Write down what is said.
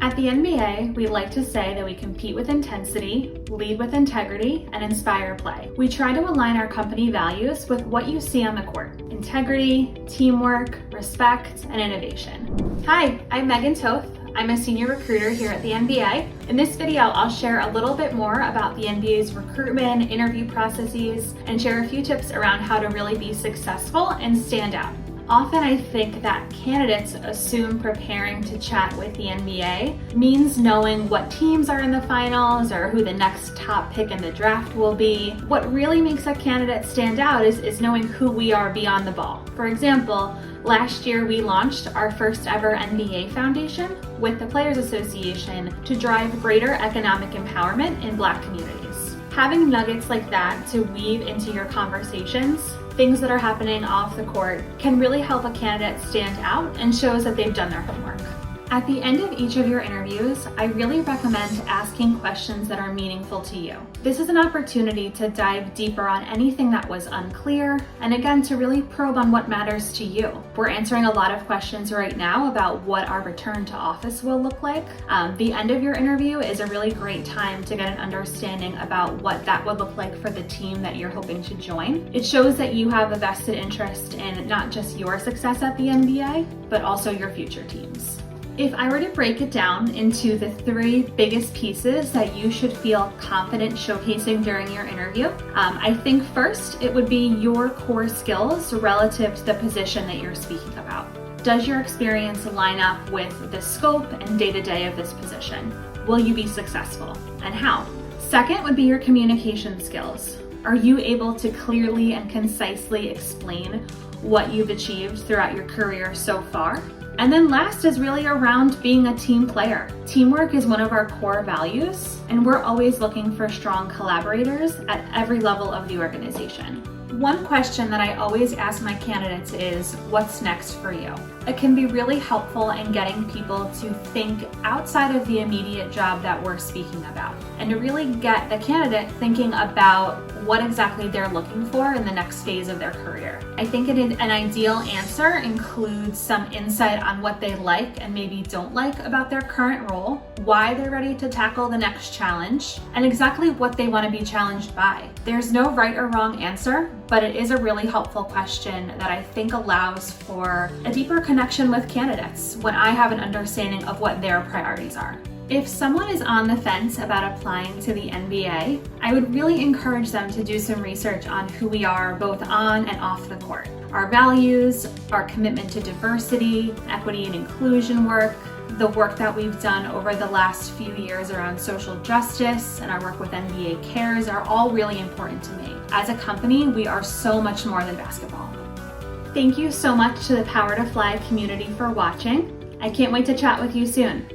At the NBA, we like to say that we compete with intensity, lead with integrity, and inspire play. We try to align our company values with what you see on the court: integrity, teamwork, respect, and innovation. Hi, I'm Megan Toth. I'm a senior recruiter here at the NBA. In this video, I'll share a little bit more about the NBA's recruitment, interview processes, and share a few tips around how to really be successful and stand out. Often I think that candidates assume preparing to chat with the NBA means knowing what teams are in the finals or who the next top pick in the draft will be. What really makes a candidate stand out is knowing who we are beyond the ball. For example, last year we launched our first ever NBA Foundation with the Players Association to drive greater economic empowerment in Black communities. Having nuggets like that to weave into your conversations, things that are happening off the court, can really help a candidate stand out and shows that they've done their homework. At the end of each of your interviews, I really recommend asking questions that are meaningful to you. This is an opportunity to dive deeper on anything that was unclear, and again, to really probe on what matters to you. We're answering a lot of questions right now about what our return to office will look like. The end of your interview is a really great time to get an understanding about what that would look like for the team that you're hoping to join. It shows that you have a vested interest in not just your success at the NBA, but also your future teams. If I were to break it down into the three biggest pieces that you should feel confident showcasing during your interview, I think first it would be your core skills relative to the position that you're speaking about. Does your experience line up with the scope and day-to-day of this position? Will you be successful, and how? Second would be your communication skills. Are you able to clearly and concisely explain what you've achieved throughout your career so far? And then last is really around being a team player. Teamwork is one of our core values, and we're always looking for strong collaborators at every level of the organization. One question that I always ask my candidates is, what's next for you? It can be really helpful in getting people to think outside of the immediate job that we're speaking about, and to really get the candidate thinking about what exactly they're looking for in the next phase of their career. I think an ideal answer includes some insight on what they like and maybe don't like about their current role, why they're ready to tackle the next challenge, and exactly what they want to be challenged by. There's no right or wrong answer, but it is a really helpful question that I think allows for a deeper connection with candidates when I have an understanding of what their priorities are. If someone is on the fence about applying to the NBA, I would really encourage them to do some research on who we are both on and off the court. Our values, our commitment to diversity, equity and inclusion work, the work that we've done over the last few years around social justice and our work with NBA Cares are all really important to me. As a company, we are so much more than basketball. Thank you so much to the PowerToFly community for watching. I can't wait to chat with you soon.